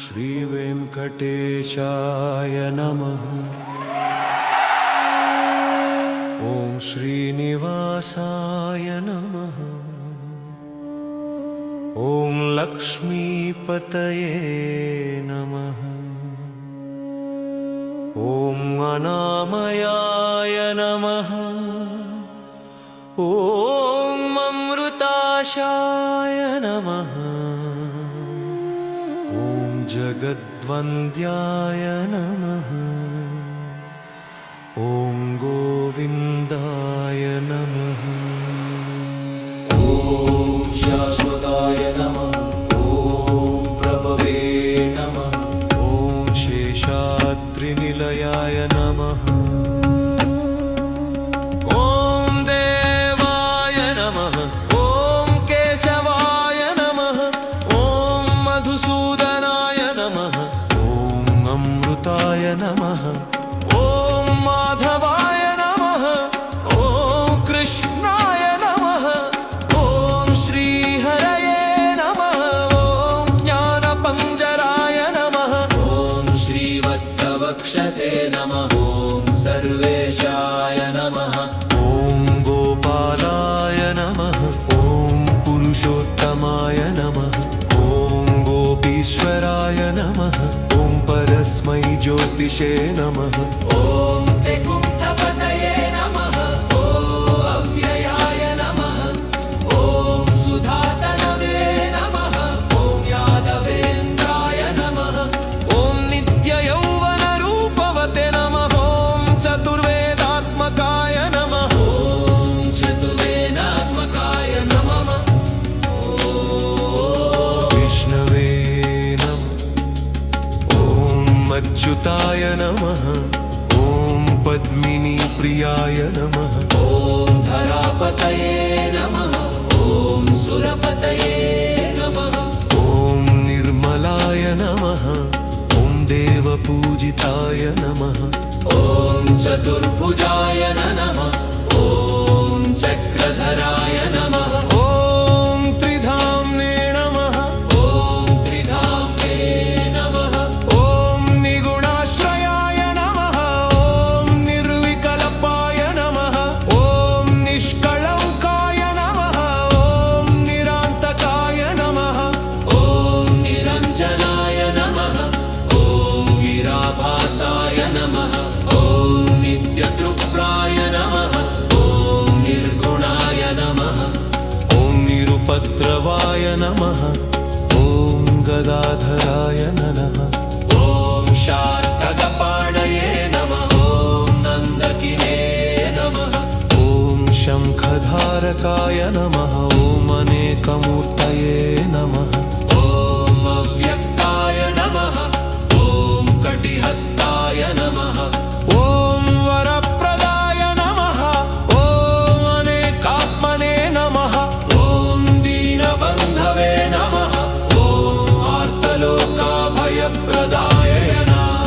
श्रीवेङ्कटेशाय नमः। ॐ श्रीनिवासाय नमः। ॐ लक्ष्मीपतये नमः। ॐ अनामयाय नमः। ॐ अमृताशाय नमः। ॐ जगद्वन्द्याय नमः। ॐ गोविन्दाय नमः। ॐ शाश्वताय नमः। ॐ प्रभवे नमः। ॐ शेषाद्रिनिलयाय नमः। ॐ देवाय नमः। ॐ केशवाय नमः। ॐ मधुसूदनाय नमः। ॐ अमृताय नमः। ॐ माधवाय नमः। ॐ कृष्णाय नमः। ॐ श्रीहरये नमः। ॐ ज्ञानपञ्जराय नमः। ॐ श्रीवत्सवक्षसे नमः। ॐ सर्वेशाय नमः। ॐ गोपालाय नमः। ॐ पुरुषोत्तमाय नमः। ॐ गोपीश्वराय नमः। ॐ परस्मै ज्योतिषे नमः। ॐ वैकुण्ठपतये नमः। ॐ अव्ययाय नमः। ॐ सुधातनवे नमः। ॐ यादवेन्द्राय नमः। ॐ नित्ययौवनरूपवते नमः। ॐ चतुर्वेदात्मकाय नमः। ॐ चतुर्वेदात्मकाय नमः। विष्णवे नमः। ॐ अच्युताय नमः। ॐ पद्मिनी प्रियाय नमः। ॐ धरापतये नमः। ॐ सुरपतये नमः। ॐ निर्मलाय नमः। ॐ देवपूजिताय नमः। ॐ चतुर्भुजाय नमः। ॐ चक्रधराय नमः। ॐ त्रिधाम्ने नमः। ॐ त्रिधाम्ने नमः। ॐ निगुणाश्रयाय नमः। ॐ निर्विकल्पाय नमः। ॐ निष्कळङ्काय नमः। ॐ निरान्तकाय नमः। ॐ निरञ्जनाय नमः। ॐ वीराभासाय नमः। ॐ नित्यतृप्राय नमः। ॐ निर्गुणाय नमः। ॐ निरुपद्रवाय नमः। ॐ गदाधराय नमः। ॐ शार्ङ्गपाणये नमः। ॐ नन्दकिने नमः। ॐ शङ्खधारकाय नमः। ॐ अनेकमूर्तये नमः। ॐ अव्यक्ताय नमः। ॐ कटिहस्ताय नमः। ॐ वरप्रदाय नमः। ॐ अनेकात्मने नमः। ॐ दीनबन्धवे नमः। ॐ आर्तलोकाभयप्रदाय नमः।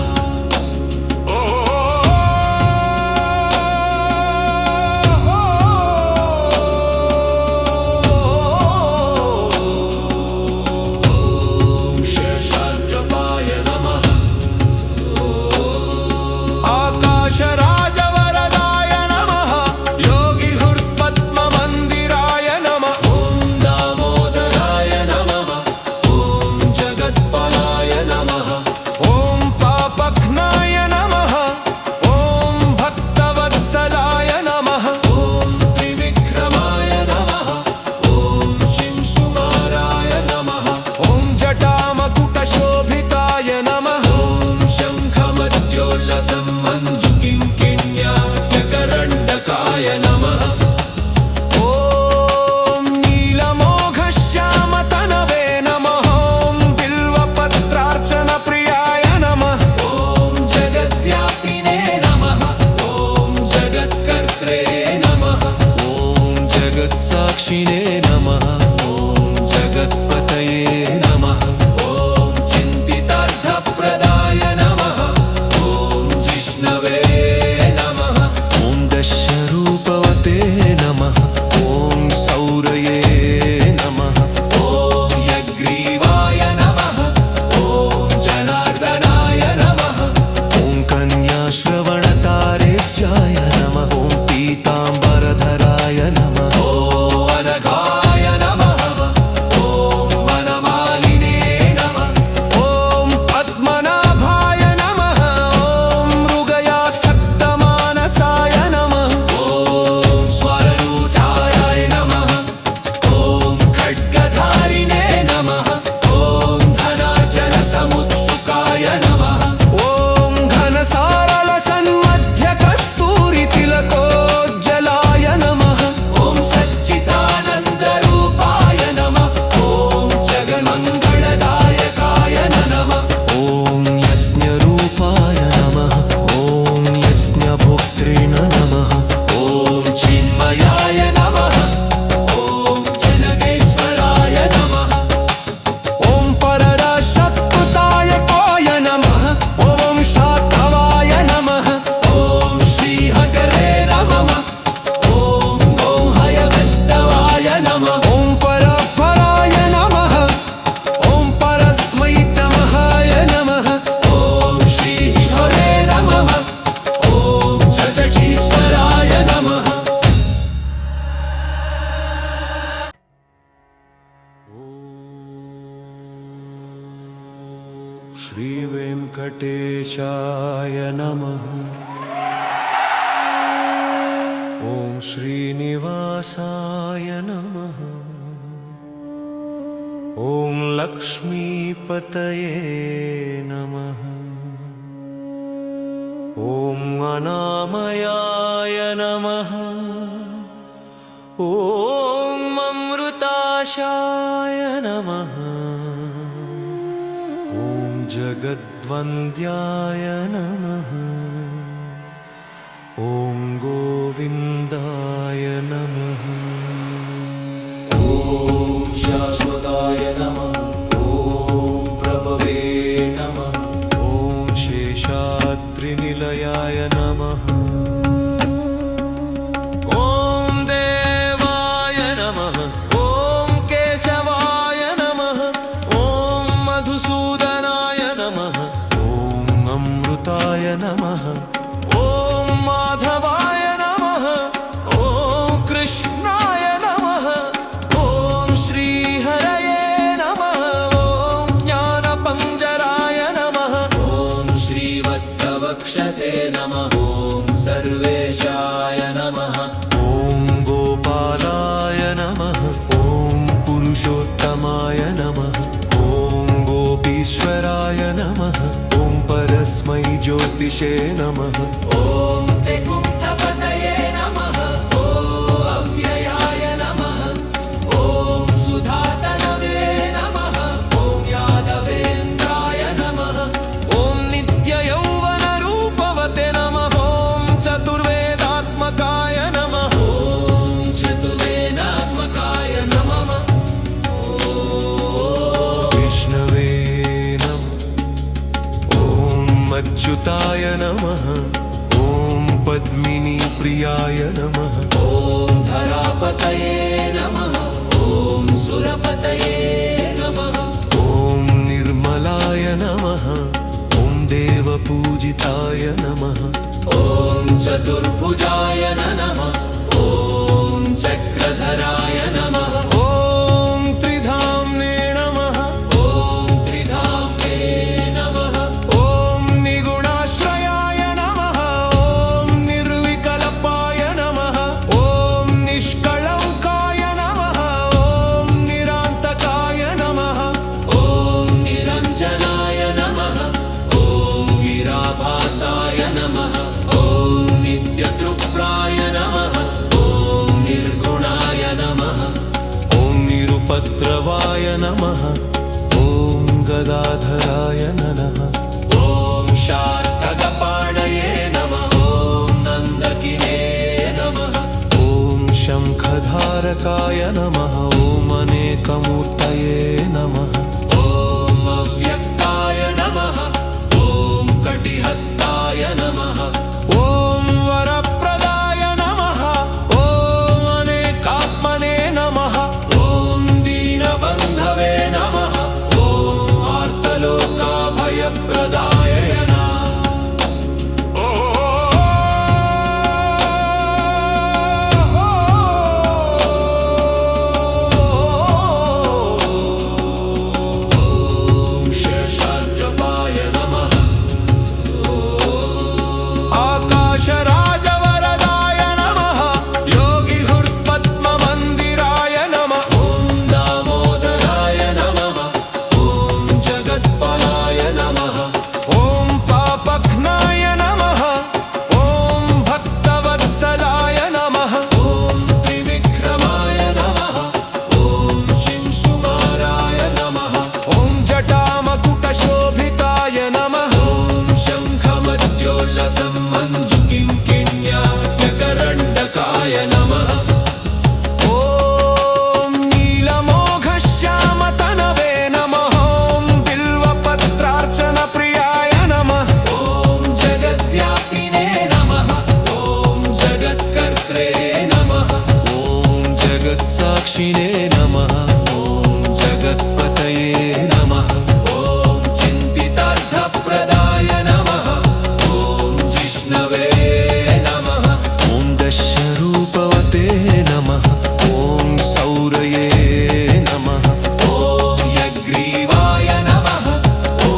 ॐ शेषाद्रपाय नमः। आकाशराजवरदाय नमः। योगिहृत्पद्ममन्दिराय नमः। ॐ दामोदराय नमः। ॐ जगत्पलाय नमः। ॐ पापघ्नाय नमः। ॐ भक्तवत्सलाय नमः। ॐ त्रिविक्रमाय नमः। ॐ शिंशुमाराय नमः। ॐ जटामकुटशोभिताय नमः। ॐ शङ्खमद्योल्लसम्मञ्जुकिङ्किण्याटकरण्डकाय नमः। ॐ नीलमोघश्यामतनवे नमः। ॐ बिल्वपत्रार्चनप्रियाय नमः। ॐ जगद्व्यापिने नमः। ॐ जगत्कर्त्रे नमः। ॐ जगत्साक्षिणे नमः। ॐ जगत्पतये नमः। ॐ चिन्तितार्थप्रदाय नमः। ॐ जिष्णवे नमः। ॐ दशरूपवते नमः। ॐ सौरये नमः। ॐ श्रीवेङ्कटेशाय नमः। ॐ श्रीनिवासाय नमः। ॐ लक्ष्मीपतये नमः। ॐ अनामयाय नमः। ॐ अमृताशाय नमः। ॐ जगद्वन्द्याय नमः। ॐ गोविन्दाय नमः। ॐ शाश्वताय नमः। ॐ प्रभवे नमः। ॐ शेषाद्रिनिलयाय नमः। ॐ देवाय नमः। ॐ केशवाय नमः। ॐ मधुसूदनाय नमः। ॐ अमृताय नमः। ॐ माधवाय नमः। ॐ कृष्णाय नमः। ॐ श्रीहरये नमः। ॐ ज्ञानपञ्जराय नमः। ॐ श्रीवत्सवक्षसे नमः। ॐ सर्वेशाय नमः। ॐ गोपालाय नमः। ॐ पुरुषोत्तमाय नमः। ॐ गोपीश्वराय नमः। ॐ परस्मै ज्योतिषे नमः। ॐ त्रिपुण्डपतये नमः। ॐ अव्ययाय नमः। ॐ सुधातनवे नमः। ॐ यादवेन्द्राय नमः। ॐ नित्ययौवनरूपवते नमः। ॐ चतुर्वेदात्मकाय नमः। ॐ चतुर्वेदात्मकाय नमः। विष्णवे नमः। ॐ अच्युताय नमः। ॐ पद्मिनी प्रियाय नमः। ॐ धरापतये नमः। ॐ सुरपतये नमः। ॐ निर्मलाय नमः। ॐ देवपूजिताय नमः। ॐ चतुर्भुजाय नमः। ॐ चक्रधराय नमः। ॐ त्रिधाम्ने नमः। ॐ त्रिधाम्ने नमः। ॐ निगुणाश्रयाय नमः। ॐ निर्विकल्पाय नमः। ॐ निष्कळङ्काय नमः। ॐ निरान्तकाय नमः। ॐ निरञ्जनाय नमः। ॐ वीराभासाय नमः। ॐ नित्यतृप्राय नमः। ॐ निर्गुणाय नमः। ॐ निरुपद्रवाय नमः। ॐ गदाधराय नमः। ॐ शार्कगपाणये नमः। ॐ नन्दकिने नमः। ॐ शङ्खधारकाय नमः। ॐ अनेकमूर्तये नमः। ॐ अव्यक्ताय नमः। ॐ कटिहस्ताय नमः। ॐ वरप्रदाय नमः। ॐ अनेकात्मने नमः। ॐ दीनबन्धवे नमः। ॐ आर्तलोकाभयप्रदाय नमः। ॐ शेषाद्रपाय नमः। आकाशराजवरदाय नमः। योगिहृत्पद्ममन्दिराय नमः। ॐ दामोदराय नमः। ॐ जगत्पलाय नमः। ॐ पापघ्नाय नमः। ॐ भक्तवत्सलाय नमः। ॐ त्रिविक्रमाय नमः। ॐ शिंशुमाराय नमः। ॐ जटामकुटशोभिताय नमः। ॐ शङ्खमद्योल्लसम्मञ्जुकिङ्किण्यात्यकरण्डकाय नमः। ॐ नीलमोघश्यामतनवे नमः। ॐ बिल्वपत्रार्चनप्रियाय नमः। ॐ जगद्व्यापिने नमः। ॐ जगत्कर्त्रे नमः। ॐ जगत्साक्षिणे नमः। ॐ जगत्पतये नमः। ॐ चिन्तितार्थप्रदाय नमः। ॐ जिष्णवे नमः। ॐ दशरूपवते नमः। ॐ सौरये नमः। ॐ यग्रीवाय नमः। ॐ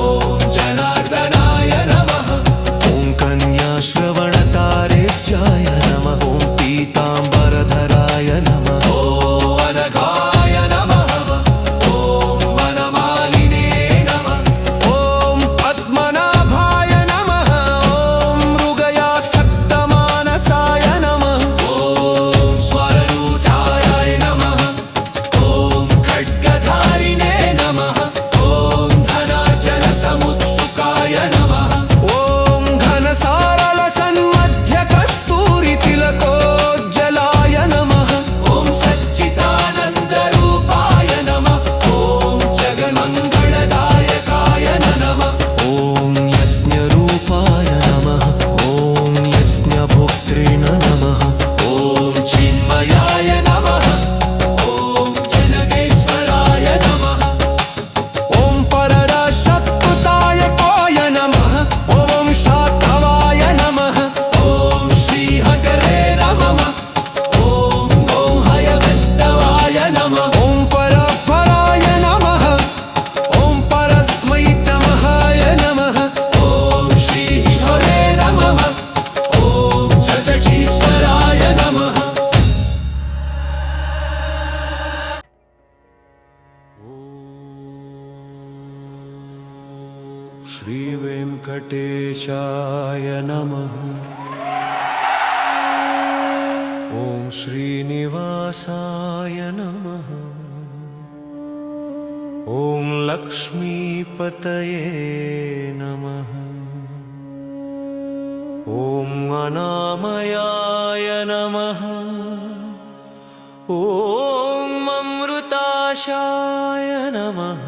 श्रीवेङ्कटेशाय नमः। ॐ श्रीनिवासाय नमः। ॐ लक्ष्मीपतये नमः। ॐ अनामयाय नमः। ॐ अमृताशाय नमः।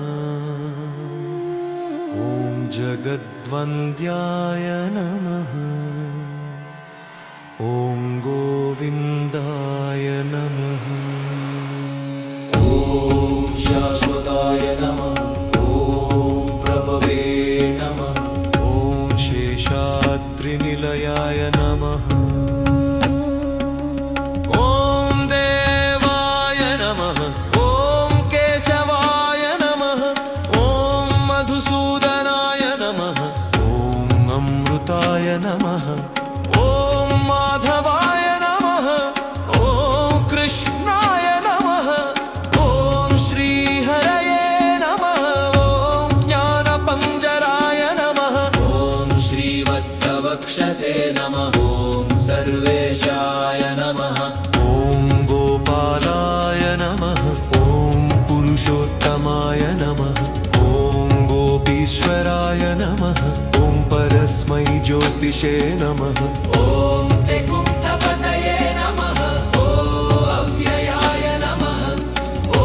ॐ जगद्वन्द्याय नमः। ॐ गोविन्दाय नमः। ॐ शाश्वताय नमः। ॐ प्रभवे नमः। ॐ शेषाद्रिनिलयाय नमः। ॐ देवाय नमः। ॐ केशवाय नमः। ॐ मधुसूदनाय नमः। ॐ अमृताय नमः। ॐ माधवाय नमः। ॐ कृष्णाय नमः। ॐ श्रीहरये नमः। ॐ ज्ञानपञ्जराय नमः। ॐ श्रीवत्सवक्षसे नमः। ॐ सर्वेशाय नमः। ॐ गोपालाय नमः। ॐ पुरुषोत्तमाय नमः। ॐ गोपीश्वराय नमः। ॐ परस्मै ज्योतिषे नमः। ॐ त्रिकुण्ठपतये नमः। ॐ अव्ययाय नमः। ॐ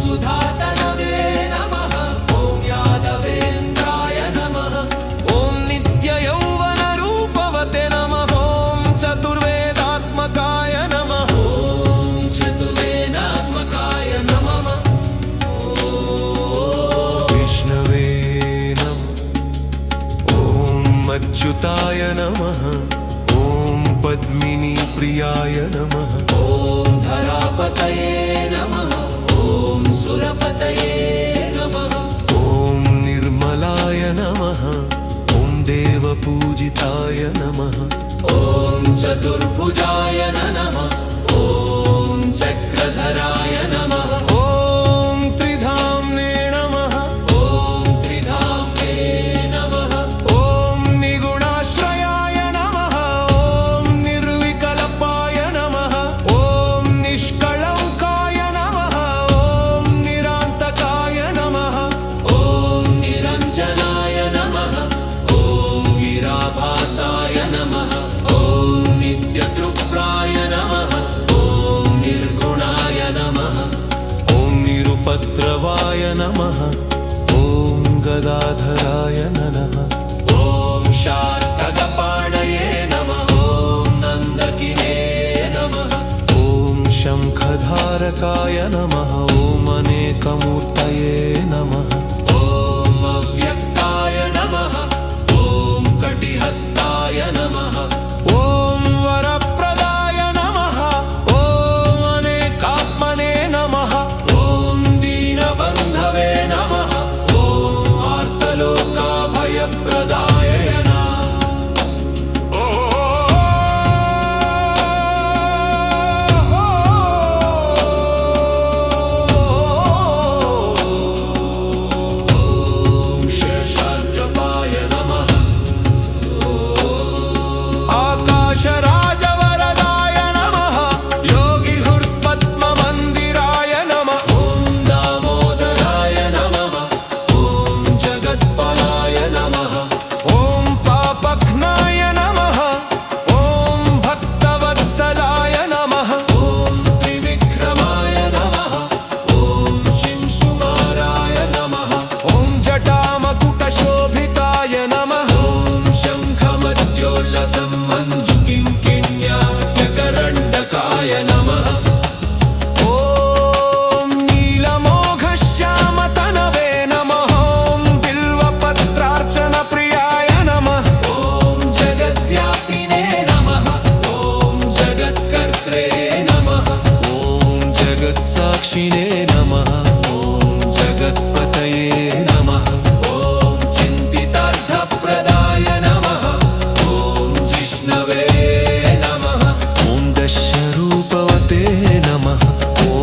सुधातनवे नमः। ॐ यादवेन्द्राय नमः। ॐ नित्ययौवनरूपवते नमः। ॐ चतुर्वेदात्मकाय नमः। ॐ चतुर्वेदात्मकाय नमः। विष्णवे नमः। ॐ अच्युताय नमः। ॐ पद्मिनीप्रियाय नमः। ॐ धरापतये नमः। ॐ सुरपतये नमः। ॐ निर्मलाय नमः। ॐ देवपूजिताय नमः। ॐ चतुर्भुजाय नमः। ॐ चक्रधराय नमः। ॐ त्रिधाम्ने नमः। ॐ त्रिधाम्ने नमः। ॐ निगुणाश्रयाय नमः। ॐ निर्विकल्पाय नमः। ॐ निष्कळङ्काय नमः। ॐ निरान्तकाय नमः। ॐ निरञ्जनाय नमः। ॐ वीराभासाय नमः। ॐ नित्यतृप्राय नमः। ॐ निर्गुणाय नमः। ॐ निरुपद्रवाय नमः। ॐ गदाधराय नमः। ॐ शार्कगपाणये नमः। ॐ नन्दकिने नमः। ॐ शङ्खधारकाय नमः। ॐ अनेकमूर्तये नमः। ॐ अव्यक्ताय नमः। ॐ कटिहस्ताय नमः। ॐ वरप्रदाय नमः। ॐ अनेकात्मने नमः। ॐ दीनबन्धवे नमः। ॐ आर्तलोकाभयप्रदाय नमः। ॐ शेषाद्रपाय नमः। आकाशराजवरदाय नमः। योगिहृत्पद्ममन्दिराय नमः। ॐ दामोदराय नमः। ॐ जगत्पलाय नमः। ॐ पापघ्नाय नमः। ॐ भक्तवत्सलाय नमः। ॐ त्रिविक्रमाय नमः। ॐ शिंशुमाराय नमः। ॐ जटामकुटशोभिताय नमः। ॐ शङ्खमद्योल्लसम्मञ्जुकिङ्किण्यात्यकरण्डकाय नमः। ॐ नीलमोघश्यामतनवे नमः। ॐ बिल्वपत्रार्चनप्रियाय नमः। ॐ जगद्व्यापिने नमः। ॐ जगत्कर्त्रे नमः। ॐ जगत्साक्षिणे नमः। ॐ जगत्पतये नमः। ॐ चिन्तितार्थप्रदाय नमः। ॐ जिष्णवे नमः। ॐ दशरूपवते नमः। ॐ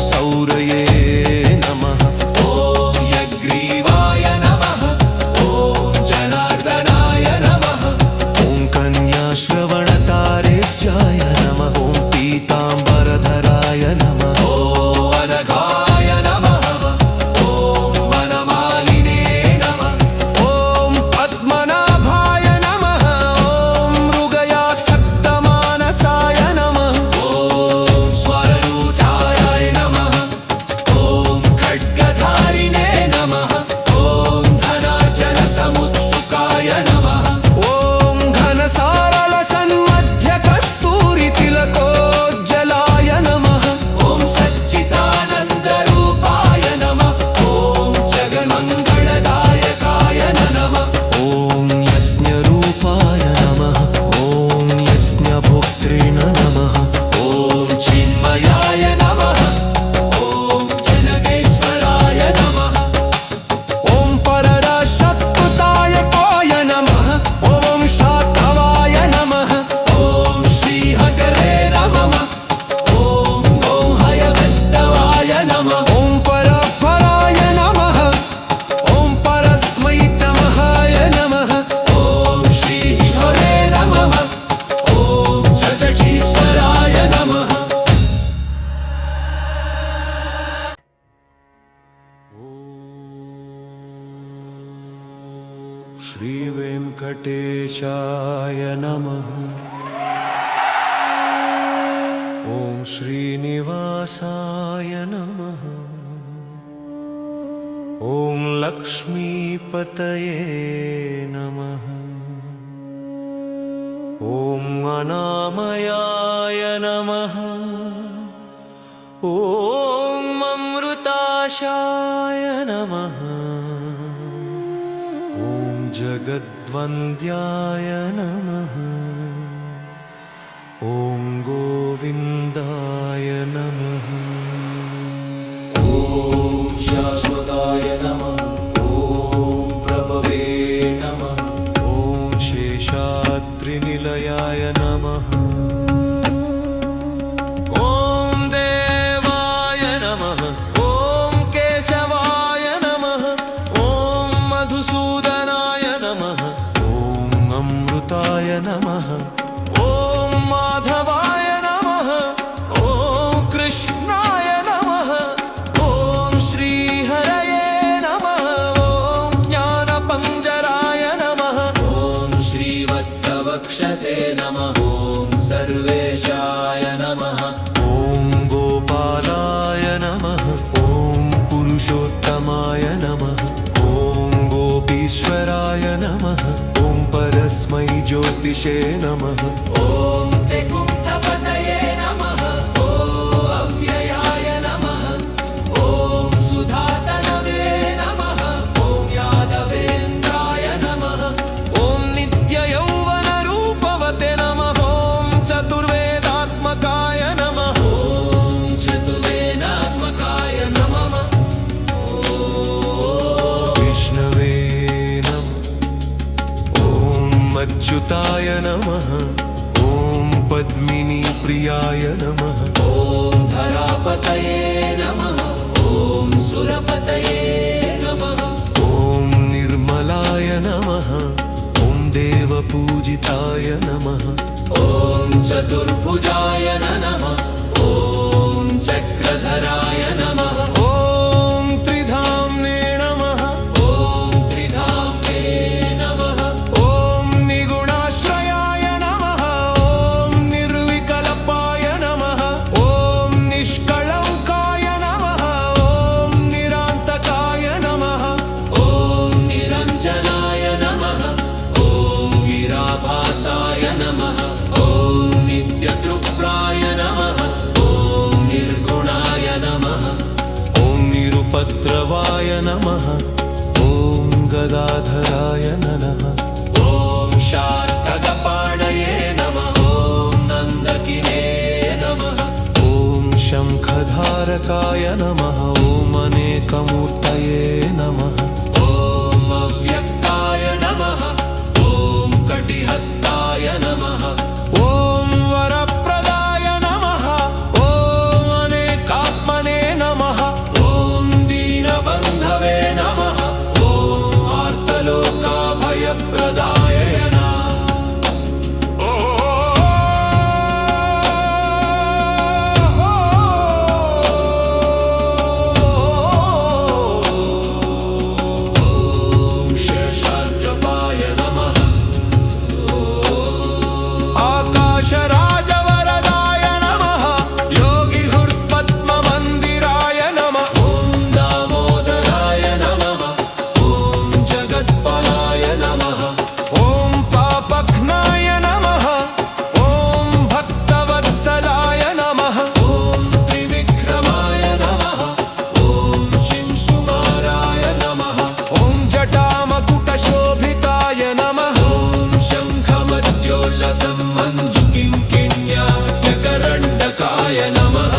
सौरये नमः। ॐ यग्रीवाय नमः। ॐ श्रीवेङ्कटेशाय नमः। ॐ श्रीनिवासाय नमः। ॐ लक्ष्मीपतये नमः। ॐ अनामयाय नमः। ॐ अमृताशाय नमः। ॐ जगद्वन्द्याय नमः। ॐ गोविन्दाय नमः। ॐ शाश्वताय नमः। ॐ प्रभवे नमः। ॐ शेषाद्रिनिलयाय नमः। ॐ देवाय नमः। ॐ केशवाय नमः। ॐ मधुसूदनाय नमः। ॐ अमृताय नमः। ॐ माधवाय नमः। ॐ कृष्णाय नमः। ॐ श्रीहरये नमः। ॐ ज्ञानपञ्जराय नमः। ॐ श्रीवत्सवक्षसे नमः। ॐ सर्वेशाय नमः। ॐ गोपालाय नमः। ॐ पुरुषोत्तमाय नमः। ॐ गोपीश्वराय नमः। ॐ परस्मै ज्योतिषे नमः। ॐ त्रिकुण्ठपतये नमः। ॐ अव्ययाय नमः। ॐ सुधातनवे नमः। ॐ यादवेन्द्राय नमः। ॐ नित्ययौवनरूपवते नमः। ॐ चतुर्वेदात्मकाय नमः। ॐ चतुर्वेदात्मकाय नमः। विष्णवे नमः। ॐ अच्युताय नमः। ॐ पद्मिनीप्रियाय नमः। ॐ धरापतये नमः। ॐ सुरपतये नमः। ॐ निर्मलाय नमः। ॐ देवपूजिताय नमः। ॐ चतुर्भुजाय नमः। ॐ चक्रधराय नमः। ॐ त्रिधाम्ने नमः। ॐ त्रिधाम्ने नमः। ॐ निगुणाश्रयाय नमः। ॐ निर्विकल्पाय नमः। ॐ निष्कळङ्काय नमः। ॐ निरान्तकाय नमः। ॐ निरञ्जनाय नमः। ॐ वीराभासाय नमः। ॐ नित्यतृप्राय नमः। ॐ निर्गुणाय नमः। ॐ निरुपद्रवाय नमः। ॐ गदाधराय नमः। ॐ शार्कगपाणये नमः। ॐ नन्दकिने नमः। ॐ शङ्खधारकाय नमः। ॐ अनेकमूर्तये नमः। ॐ अव्यक्ताय नमः। ॐ कटिहस्ताय नमः। ॐ वरप्रदाय नमः। ॐ अनेकात्मने नमः। ॐ दीनबन्धवे नमः। ॐ आर्तलोकाभयप्रदाय नमः। ॐ शेषाद्रपाय नमः। आकाशराजवरदाय नमः। योगिहृत्पद्ममन्दिराय नमः। ॐ दामोदराय नमः। ॐ जगत्पलाय नमः। ॐ पापघ्नाय नमः। ॐ भक्तवत्सलाय नमः। ॐ त्रिविक्रमाय नमः। ॐ शिंशुमाराय नमः। ॐ जटामकुटशोभिताय नमः। ॐ शङ्खमद्योल्लसम्मञ्जुकिङ्किण्यात्यकरण्डकाय नमः।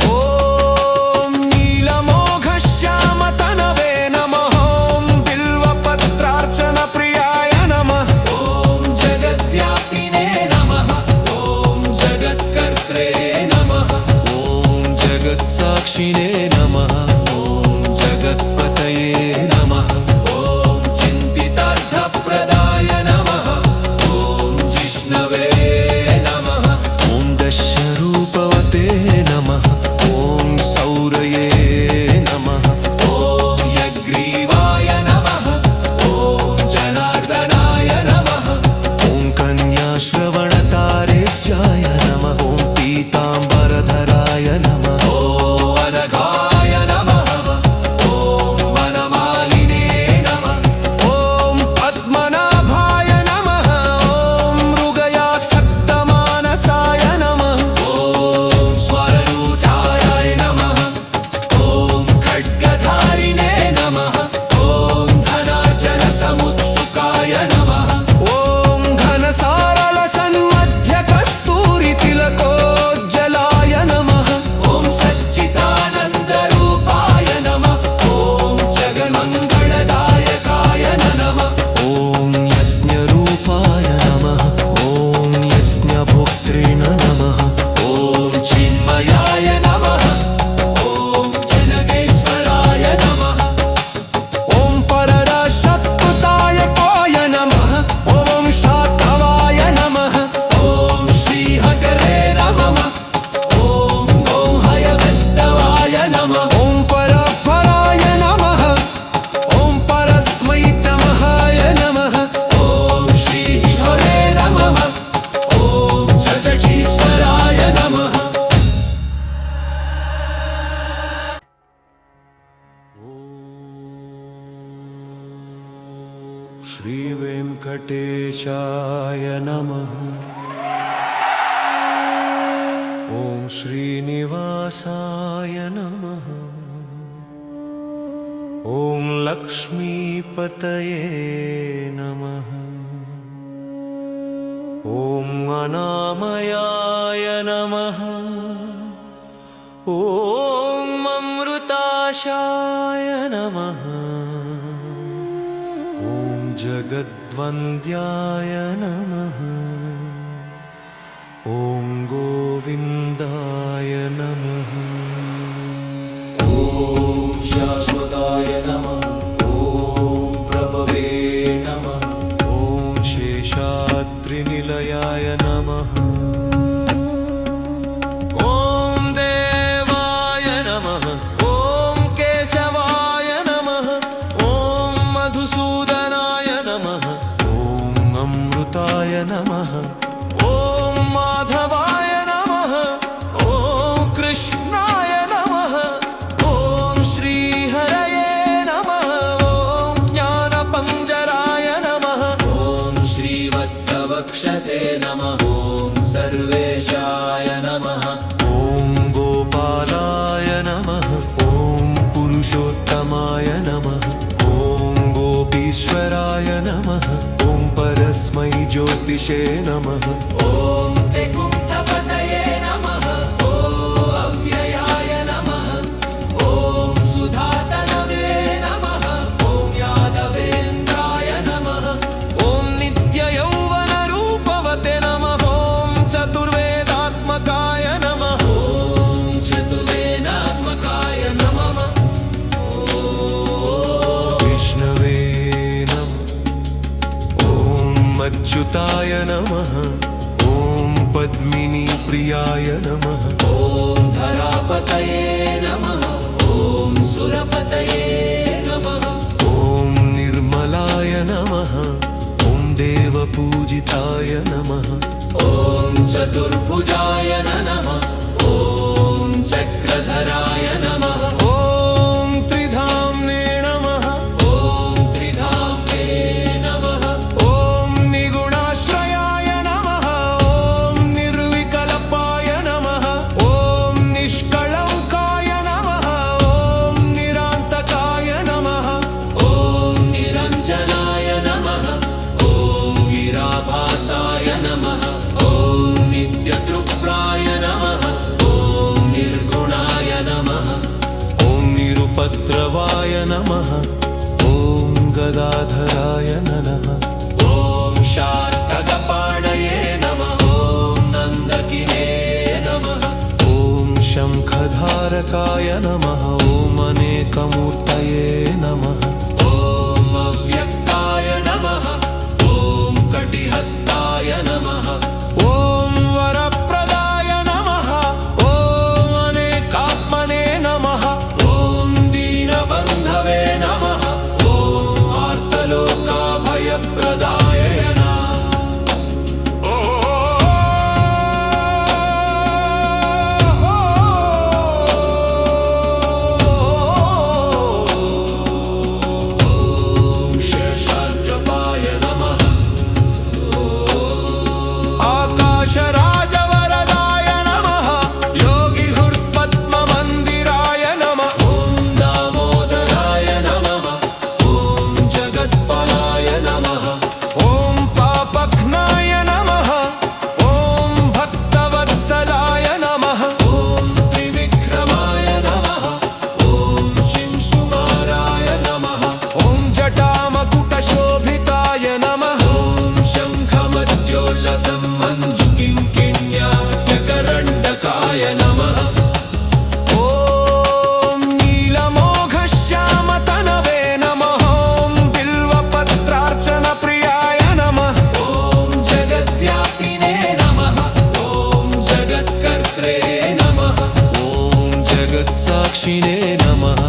ॐ नीलमोघश्यामतनवे नमः। ॐ बिल्वपत्रार्चनप्रियाय नमः। ॐ जगद्व्यापिने नमः। ॐ जगत्कर्त्रे नमः। ॐ जगत्साक्षिणे नमः। ॐ जगत्पतये नमः। ॐ चिन्तितार्थप्रदाय नमः। ॐ जिष्णवे नमः। ॐ दशरूपवते नमः। ॐ सौरये नमः। ॐ यग्रीवाय नमः। ॐ श्रीवेङ्कटेशाय नमः। ॐ श्रीनिवासाय नमः। ॐ लक्ष्मीपतये नमः। ॐ अनामयाय नमः। ॐ अमृताशाय नमः। ॐ जगद्वन्द्याय नमः। ॐ गोविन्दाय नमः। ॐ शाश्वताय नमः। ॐ प्रभवे नमः। ॐ शेषाद्रिनिलयाय नमः। ॐ देवाय नमः। ॐ केशवाय नमः। ॐ मधुसूदनाय नमः। ॐ अमृताय नमः। ॐ माधवाय नमः। ॐ कृष्णाय नमः। ॐ श्रीहरये नमः। ॐ ज्ञानपञ्जराय नमः। ॐ श्रीवत्सवक्षसे नमः। ॐ सर्वेशाय नमः। ॐ गोपालाय नमः। ॐ पुरुषोत्तमाय नमः। ॐ गोपीश्वराय नमः। ॐ परस्मै ज्योतिषे नमः। ॐ त्रिकुण्ठपतये नमः। ॐ अव्ययाय नमः। ॐ सुधातनवे नमः। ॐ यादवेन्द्राय नमः। ॐ नित्ययौवनरूपवते नमः। ॐ चतुर्वेदात्मकाय नमः। ॐ चतुर्वेदात्मकाय नमः। विष्णवे नमः। ॐ अच्युताय नमः। ॐ पद्मिनी प्रियाय नमः। ॐ धरापतये नमः। ॐ सुरपतये नमः। ॐ निर्मलाय नमः। ॐ देवपूजिताय नमः। ॐ चतुर्भुजाय नमः। ॐ चक्रधराय नमः। ॐ त्रिधाम्ने नमः। ॐ त्रिधाम्ने नमः। ॐ निगुणाश्रयाय नमः। ॐ निर्विकल्पाय नमः। ॐ निष्कळङ्काय नमः। ॐ निरान्तकाय नमः। ॐ निरञ्जनाय नमः। ॐ वीराभासाय नमः। ॐ नित्यतृप्राय नमः। ॐ निर्गुणाय नमः। ॐ निरुपद्रवाय नमः। ॐ गदाधराय नमः। ॐ शार्ङ्गपाणये नमः। ॐ नन्दकिने नमः। ॐ शङ्खधारकाय नमः। ॐ अनेकमूर्तये नमः। ॐ अव्यक्ताय नमः। ॐ कटिहस्ताय नमः। ॐ वरप्रदाय नमः। ॐ अनेकात्मने नमः। ॐ दीनबन्धवे नमः। ॐ आर्तलोकाभयप्रदाय नमः। ॐ शेषाद्रपाय नमः। आकाशराजवरदाय नमः। योगिहुर्पद्ममन्दिराय नमः। ॐ दामोदराय नमः। ॐ जगत्पलाय नमः। ॐ पापघ्नाय नमः। ॐ भक्तवत्सलाय नमः। ॐ त्रिविक्रमाय नमः। ॐ शिंशुमाराय नमः। ॐ जटामकुटशोभिताय नमः। ॐ शङ्खमद्योल्लसम्मञ्जुकिङ्किण्यात्यकरण्डकाय नमः। ॐ नीलमोघश्यामतनवे नमः। ॐ बिल्वपत्रार्चनप्रियाय नमः। ॐ जगद्व्यापिने नमः। ॐ जगत्कर्त्रे नमः। ॐ जगत्साक्षिणे नमः।